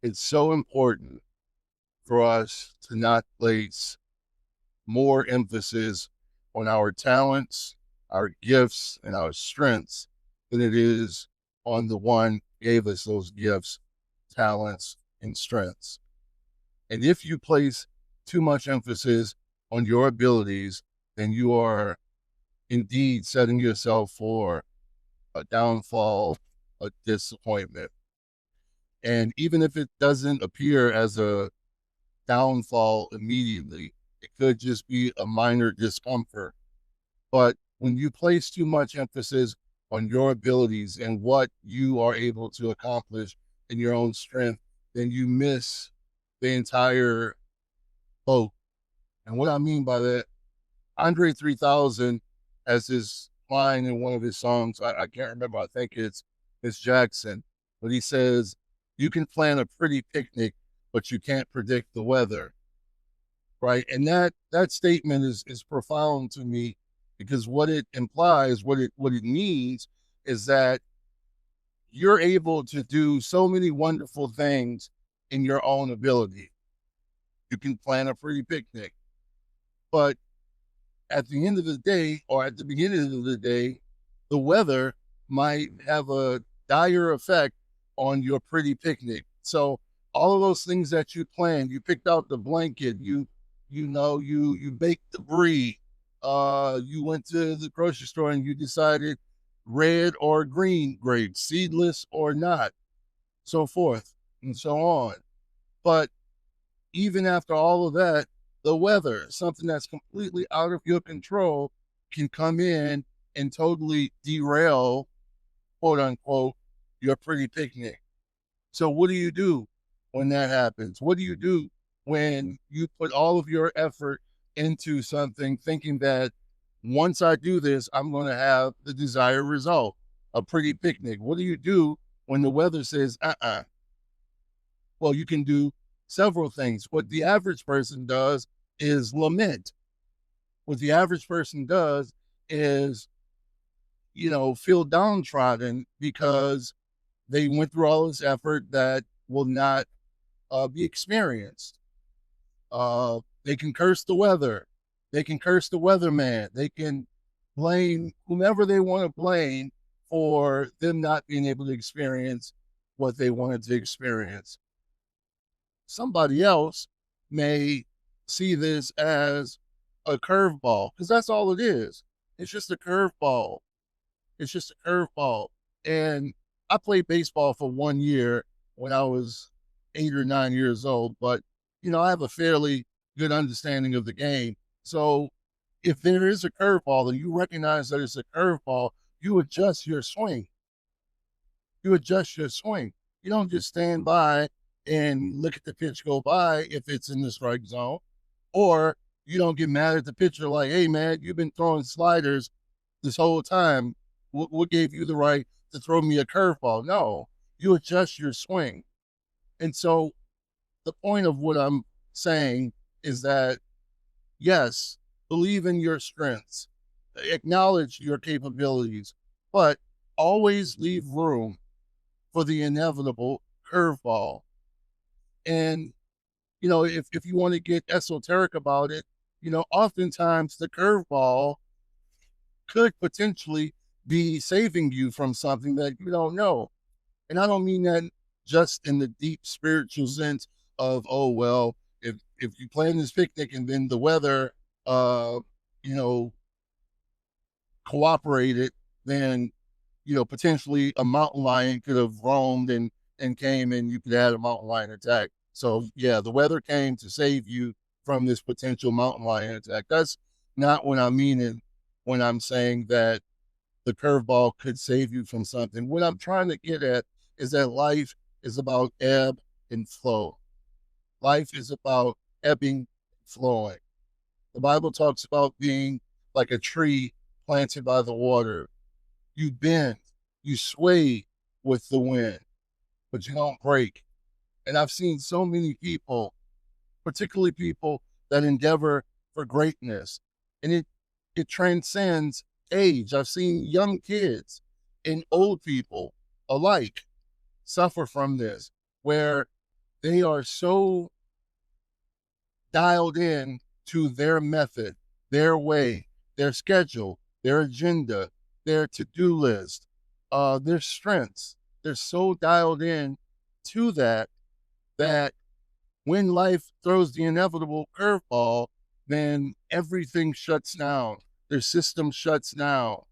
It's so important for us to not place more emphasis on our talents, our gifts, and our strengths than it is on the one who gave us those gifts, talents, and strengths. And if you place too much emphasis on your abilities, then you are indeed setting yourself for a downfall, a disappointment. And even if it doesn't appear as a downfall immediately, it could just be a minor discomfort. But when you place too much emphasis on your abilities and what you are able to accomplish in your own strength, then you miss the entire boat. And what I mean by that, Andre 3000 has this line in one of his songs. I can't remember. I think it's Miss Jackson, but he says, "You can plan a pretty picnic, but you can't predict the weather." Right, and that statement is profound to me because what it implies, what it means, is that you're able to do so many wonderful things in your own ability. You can plan a pretty picnic, but at the end of the day, or at the beginning of the day, the weather might have a dire effect on your pretty picnic. So all of those things that you planned, you picked out the blanket, you baked the brie, you went to the grocery store and you decided red or green grapes, seedless or not, so forth and so on. But even after all of that, the weather, something that's completely out of your control, can come in and totally derail, quote unquote, your pretty picnic. So, what do you do when that happens? What do you do when you put all of your effort into something thinking that once I do this, I'm going to have the desired result, a pretty picnic? What do you do when the weather says, well, you can do several things. What the average person does is lament. What the average person does is, feel downtrodden because they went through all this effort that will not be experienced. They can curse the weather. They can curse the weatherman. They can blame whomever they want to blame for them not being able to experience what they wanted to experience. Somebody else may see this as a curveball because that's all it is. It's just a curveball. It's just a curveball. And I played baseball for 1 year when I was 8 or 9 years old, but I have a fairly good understanding of the game. So if there is a curveball and you recognize that it's a curveball, you adjust your swing. You adjust your swing. You don't just stand by and look at the pitch go by if it's in the strike zone, or you don't get mad at the pitcher like, "Hey, man, you've been throwing sliders this whole time. What gave you the right to throw me a curveball?" No, you adjust your swing. And so the point of what I'm saying is that, yes, believe in your strengths, acknowledge your capabilities, but always leave room for the inevitable curveball. And, if you want to get esoteric about it, oftentimes the curveball could potentially be saving you from something that you don't know. And I don't mean that just in the deep spiritual sense of, oh, well, if you plan this picnic and then the weather, you know, cooperated, then potentially a mountain lion could have roamed and came and you could have a mountain lion attack. So yeah, the weather came to save you from this potential mountain lion attack. That's not what I mean when I'm saying that the curveball could save you from something. What I'm trying to get at is that life is about ebb and flow. Life is about ebbing, flowing. The Bible talks about being like a tree planted by the water. You bend, you sway with the wind, but you don't break. And I've seen so many people, particularly people that endeavor for greatness, and it transcends age. I've seen young kids and old people alike suffer from this, where They are so dialed in to their method, their way, their schedule, their agenda, their to-do list, their strengths. They're so dialed in to that when life throws the inevitable curveball, then everything shuts down. Their system shuts down.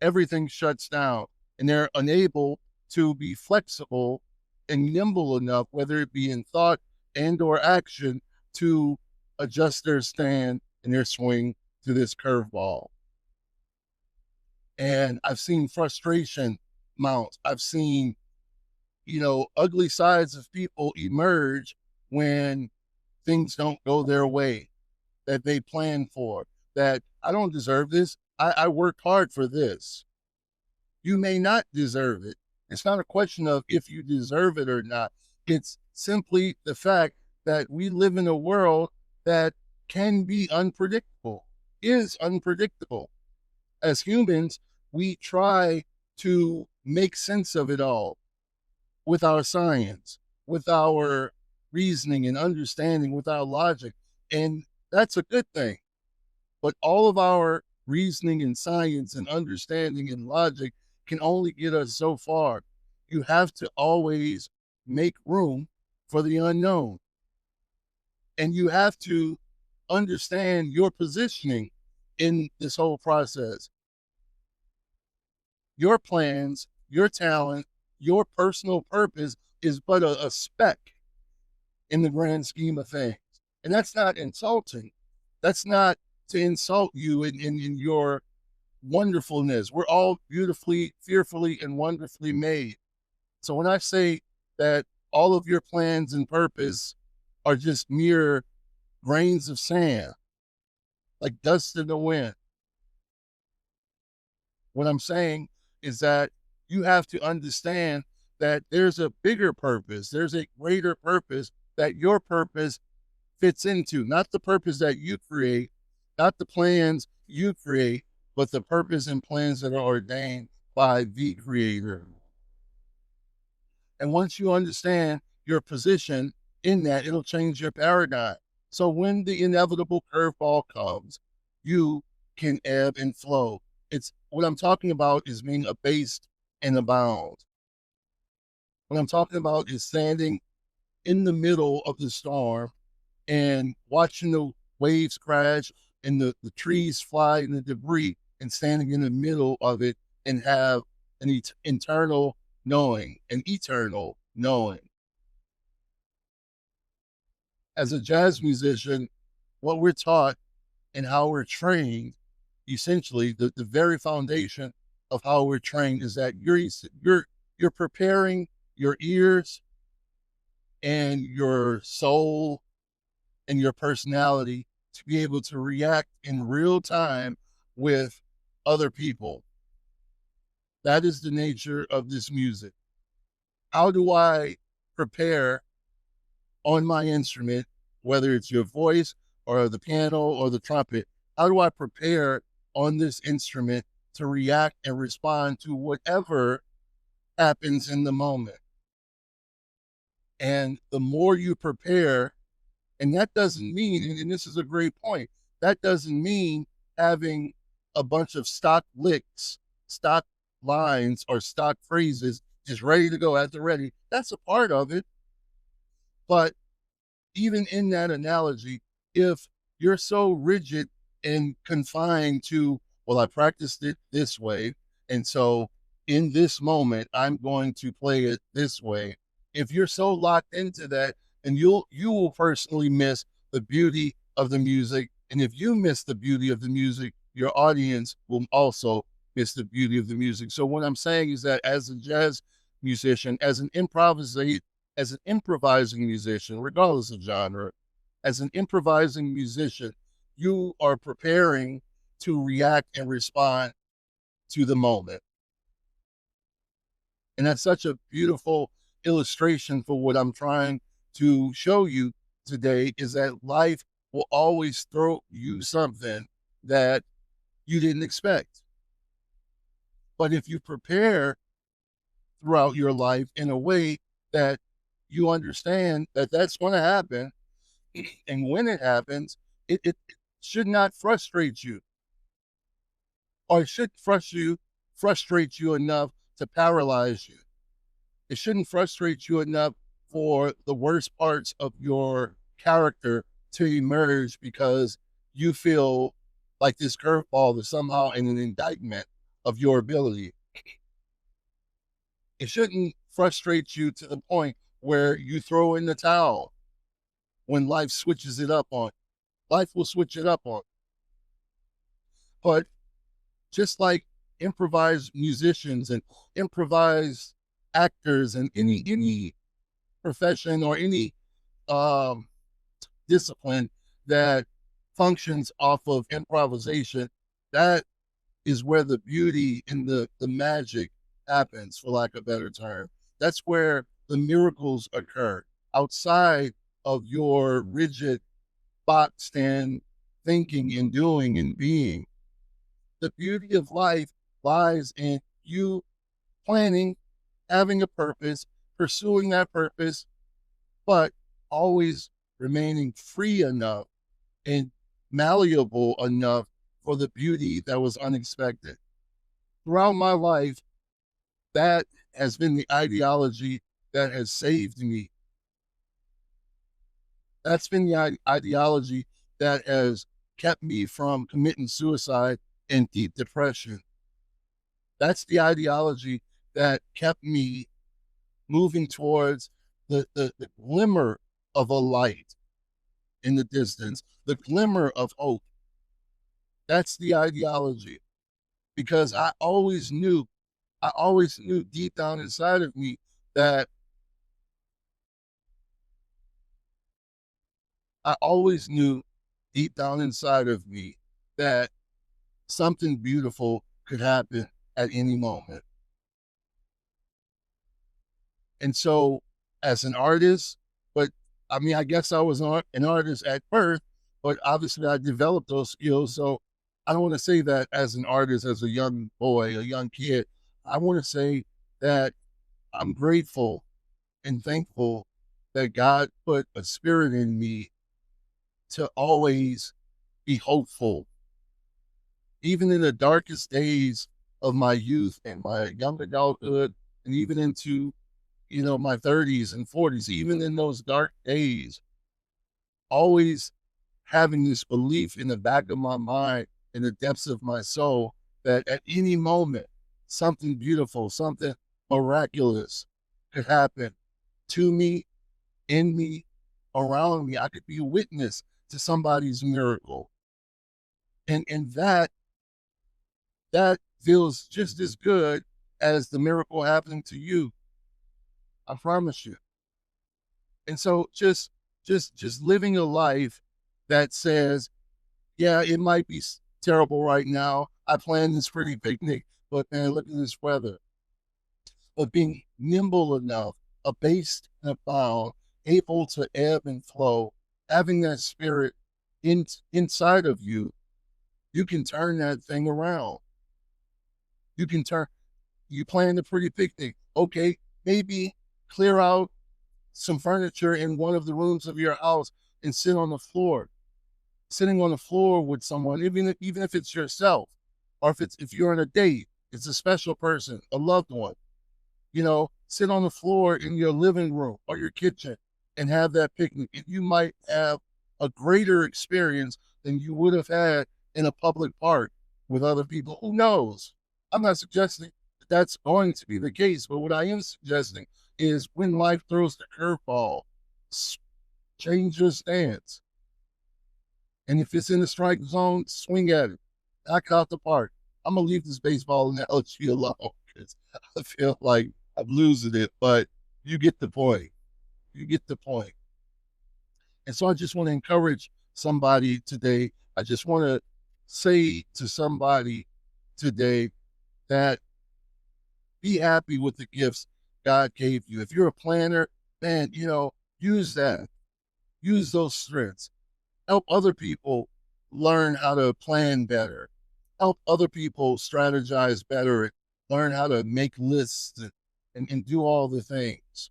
Everything shuts down, and they're unable to be flexible and nimble enough, whether it be in thought and or action, to adjust their stand and their swing to this curveball. And I've seen frustration mount. I've seen, ugly sides of people emerge when things don't go their way that they planned for, that I don't deserve this. I worked hard for this. You may not deserve it. It's not a question of if you deserve it or not. It's simply the fact that we live in a world that can be unpredictable, is unpredictable. As humans, we try to make sense of it all with our science, with our reasoning and understanding, with our logic. And that's a good thing. But all of our reasoning and science and understanding and logic can only get us so far. You have to always make room for the unknown. And you have to understand your positioning in this whole process. Your plans, your talent, your personal purpose is but a speck in the grand scheme of things. And that's not insulting. That's not to insult you in your wonderfulness. We're all beautifully, fearfully, and wonderfully made. So when I say that all of your plans and purpose are just mere grains of sand, like dust in the wind, what I'm saying is that you have to understand that there's a bigger purpose, there's a greater purpose that your purpose fits into, not the purpose that you create, not the plans you create, but the purpose and plans that are ordained by the Creator. And once you understand your position in that, it'll change your paradigm. So when the inevitable curveball comes, you can ebb and flow. It's what I'm talking about is being abased and abound. What I'm talking about is standing in the middle of the storm and watching the waves crash and the trees fly and the debris and standing in the middle of it and have an internal knowing, an eternal knowing. As a jazz musician, what we're taught and how we're trained, essentially the very foundation of how we're trained is that you're preparing your ears and your soul and your personality to be able to react in real time with other people. That is the nature of this music. How do I prepare on my instrument, whether it's your voice or the piano or the trumpet? How do I prepare on this instrument to react and respond to whatever happens in the moment? And the more you prepare, and that doesn't mean, and this is a great point, that doesn't mean having a bunch of stock licks, stock lines, or stock phrases just ready to go at the ready. That's a part of it. But even in that analogy, if you're so rigid and confined to, well, I practiced it this way, and so in this moment, I'm going to play it this way. If you're so locked into that, and you will personally miss the beauty of the music. And if you miss the beauty of the music, your audience will also miss the beauty of the music. So what I'm saying is that as a jazz musician, as an improvising musician, regardless of genre, as an improvising musician, you are preparing to react and respond to the moment. And that's such a beautiful illustration for what I'm trying to show you today is that life will always throw you something that you didn't expect. But if you prepare throughout your life in a way that you understand that that's going to happen. And when it happens, it should not frustrate you, or it should frustrate you enough to paralyze you. It shouldn't frustrate you enough for the worst parts of your character to emerge because you feel like this curveball is somehow an indictment of your ability. It shouldn't frustrate you to the point where you throw in the towel when life switches it up on. Life will switch it up on. But just like improvised musicians and improvised actors and any profession or any um, discipline that functions off of improvisation, that is where the beauty and the magic happens, for lack of a better term. That's where the miracles occur outside of your rigid box stand thinking and doing and being. The beauty of life lies in you planning, having a purpose, pursuing that purpose, but always remaining free enough and malleable enough for the beauty that was unexpected. Throughout my life, that has been the ideology that has saved me. That's been the ideology that has kept me from committing suicide and deep depression. That's the ideology that kept me moving towards the glimmer of a light in the distance, the glimmer of hope. That's the ideology, because I always knew deep down inside of me that I always knew deep down inside of me that something beautiful could happen at any moment. And so, as an artist, but I mean, I guess I was an artist at birth, but obviously I developed those skills. So I don't want to say that as an artist, as a young boy, a young kid. I want to say that I'm grateful and thankful that God put a spirit in me to always be hopeful, even in the darkest days of my youth and my young adulthood, and even into my 30s and 40s, even in those dark days, always having this belief in the back of my mind, in the depths of my soul, that at any moment, something beautiful, something miraculous could happen to me, in me, around me. I could be a witness to somebody's miracle. And that feels just as good as the miracle happening to you. I promise you. And so just living a life that says, yeah, it might be terrible right now. I planned this pretty picnic, but man, look at this weather. But being nimble enough, abased and abound, able to ebb and flow, having that spirit inside of you, you can turn that thing around. You can turn, you plan a pretty picnic. Okay, maybe clear out some furniture in one of the rooms of your house and sit on the floor. Sitting on the floor with someone, even if it's yourself, or if you're on a date, it's a special person, a loved one. Sit on the floor in your living room or your kitchen and have that picnic. And you might have a greater experience than you would have had in a public park with other people. Who knows? I'm not suggesting that that's going to be the case, but what I am suggesting is when life throws the curveball, change your stance. And if it's in the strike zone, swing at it. Knock out the park. I'm gonna leave this baseball analogy alone because I feel like I'm losing it, but you get the point. You get the point. And so I just want to encourage somebody today. I just want to say to somebody today that be happy with the gifts God gave you. If you're a planner, man, use that. Use those strengths. Help other people learn how to plan better. Help other people strategize better and learn how to make lists and do all the things.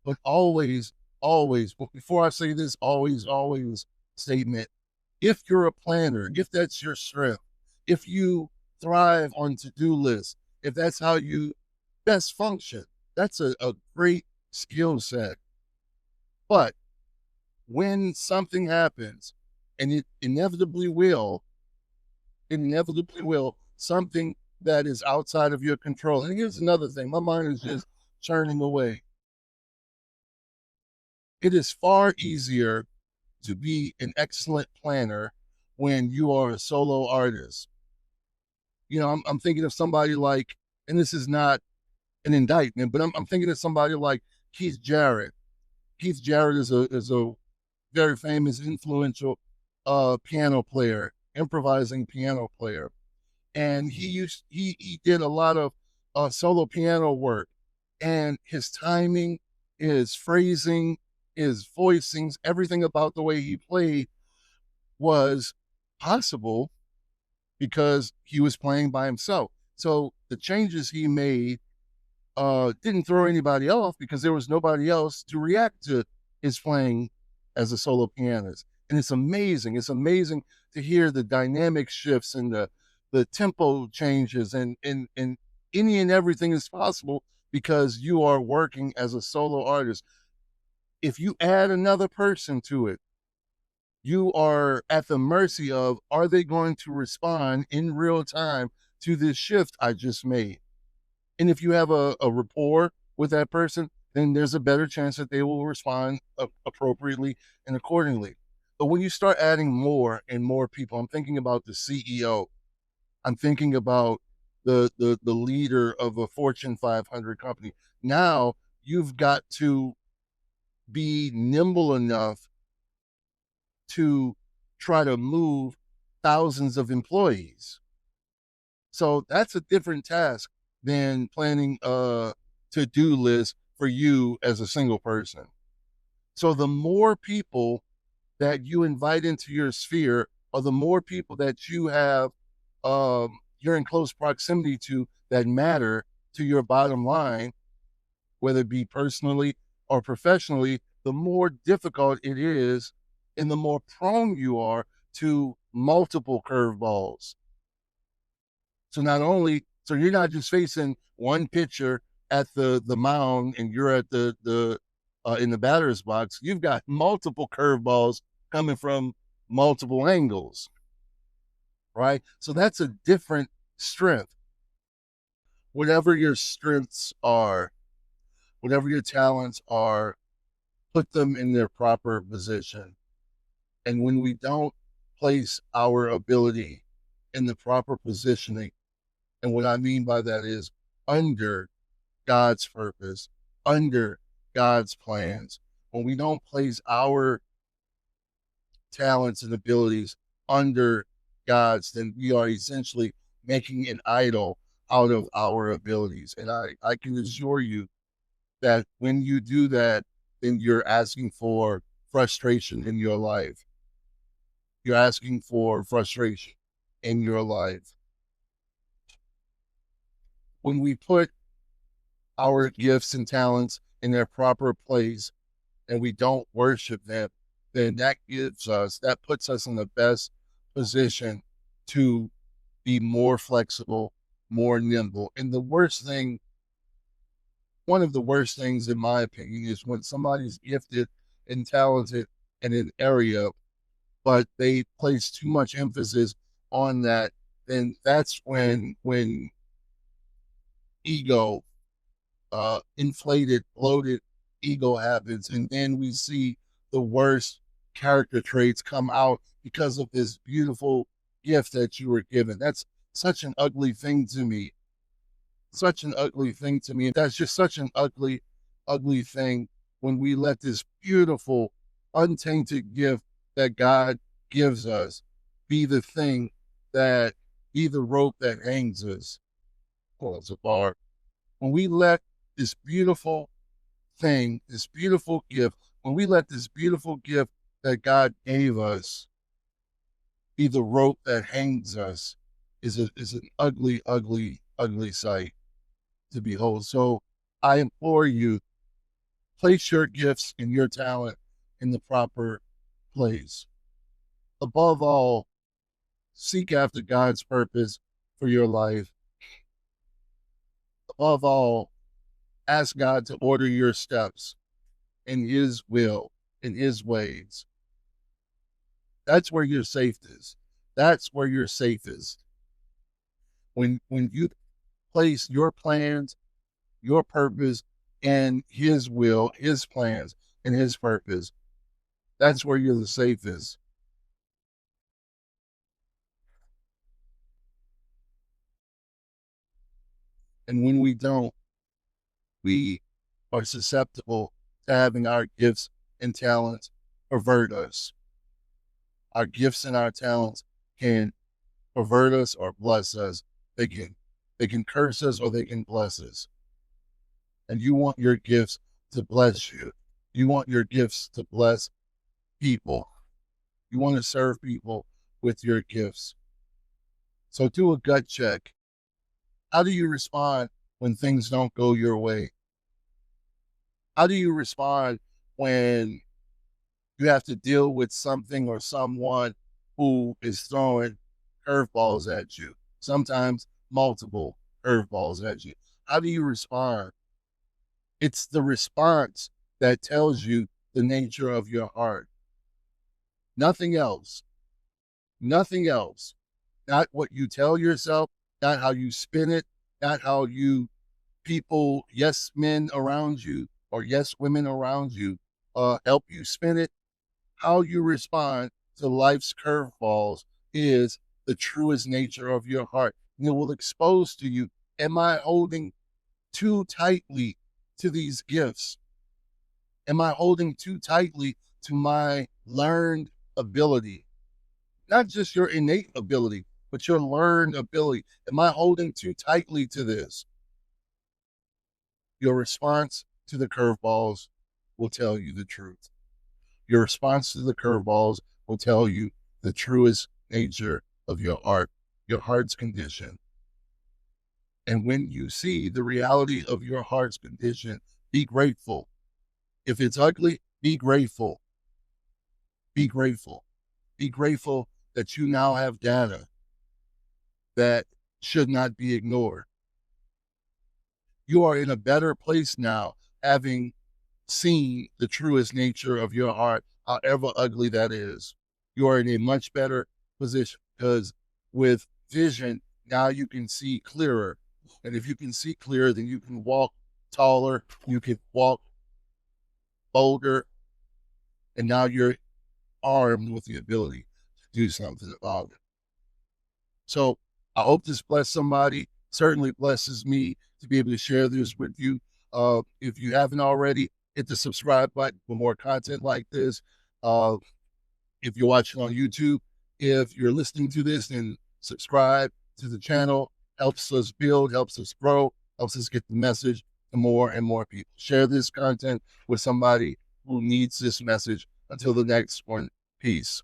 But always, always, but before I say this, always, always statement, if you're a planner, if that's your strength, if you thrive on to-do lists, if that's how you best function, that's a great skill set. But when something happens, and it inevitably will, something that is outside of your control. And here's another thing, my mind is just churning away. It is far easier to be an excellent planner when you are a solo artist. I'm thinking of somebody like, and this is not an indictment, but I'm thinking of somebody like Keith Jarrett. Keith Jarrett is a very famous, influential piano player, improvising piano player, and he did a lot of solo piano work, and his timing, his phrasing, his voicings, everything about the way he played was possible because he was playing by himself. So the changes he made didn't throw anybody off because there was nobody else to react to his playing as a solo pianist. And it's amazing. It's amazing to hear the dynamic shifts and the tempo changes and any and everything is possible because you are working as a solo artist. If you add another person to it, you are at the mercy of, are they going to respond in real time to this shift I just made? And if you have a rapport with that person, then there's a better chance that they will respond appropriately and accordingly. But when you start adding more and more people, I'm thinking about the CEO. I'm thinking about the leader of a Fortune 500 company. Now you've got to be nimble enough to try to move thousands of employees. So that's a different task than planning a to-do list for you as a single person. So the more people that you invite into your sphere, or the more people that you have, you're in close proximity to that matter to your bottom line, whether it be personally or professionally, the more difficult it is and the more prone you are to multiple curveballs. So you're not just facing one pitcher at the mound and you're at the in the batter's box. You've got multiple curveballs coming from multiple angles, right? So that's a different strength. Whatever your strengths are, whatever your talents are, put them in their proper position. And when we don't place our ability in the proper positioning, and what I mean by that is under God's purpose, under God's plans, when we don't place our talents and abilities under God's, then we are essentially making an idol out of our abilities. And I can assure you that when you do that, then you're asking for frustration in your life. You're asking for frustration in your life. When we put our gifts and talents in their proper place and we don't worship them, then that puts us in the best position to be more flexible, more nimble. And one of the worst things in my opinion is when somebody's gifted and talented in an area, but they place too much emphasis on that, then that's when ego, inflated, bloated ego happens. And then we see the worst character traits come out because of this beautiful gift that you were given. That's such an ugly thing to me. Such an ugly thing to me. That's just such an ugly, ugly thing when we let this beautiful, untainted gift that God gives us be the thing that be the rope that hangs us. Oh, it's a bar. When we let this beautiful thing, this beautiful gift, when we let this beautiful gift that God gave us be the rope that hangs us, is an ugly, ugly, ugly sight to behold. So I implore you, Place your gifts and your talent in the proper place. Above all, seek after God's purpose for your life. Above all, ask God to order your steps in His will, in His ways. That's where your safe is. That's where you're safest. When you place your plans, your purpose, and His will, His plans, and His purpose, that's where you're the safest. And when we don't, we are susceptible to having our gifts and talents pervert us. Our gifts and our talents can pervert us or bless us. They can curse us or they can bless us. And you want your gifts to bless you. You want your gifts to bless people. You want to serve people with your gifts. So do a gut check. How do you respond when things don't go your way? How do you respond when you have to deal with something or someone who is throwing curveballs at you? Sometimes multiple curveballs at you. How do you respond? It's the response that tells you the nature of your heart. Nothing else. Nothing else. Not what you tell yourself, not how you spin it, not how you people, yes men around you or yes women around you, help you spin it. How you respond to life's curveballs is the truest nature of your heart. And it will expose to you, am I holding too tightly to these gifts? Am I holding too tightly to my learned ability? Not just your innate ability, but your learned ability. Am I holding too tightly to this? Your response to the curveballs will tell you the truth. Your response to the curveballs will tell you the truest nature of your heart, your heart's condition. And when you see the reality of your heart's condition, be grateful. If it's ugly, be grateful. Be grateful. Be grateful that you now have data that should not be ignored. You are in a better place now, having seen the truest nature of your heart, however ugly that is. You are in a much better position because with vision, now you can see clearer. And if you can see clearer, then you can walk taller, you can walk bolder, and now you're armed with the ability to do something about it. So I hope this blessed somebody. Certainly blesses me to be able to share this with you. If you haven't already, hit the subscribe button for more content like this. Uh, if you're watching on YouTube, if you're listening to this, then subscribe to the channel. Helps us build, helps us grow, helps us get the message to more and more people. Share this content with somebody who needs this message. Until the next one, peace.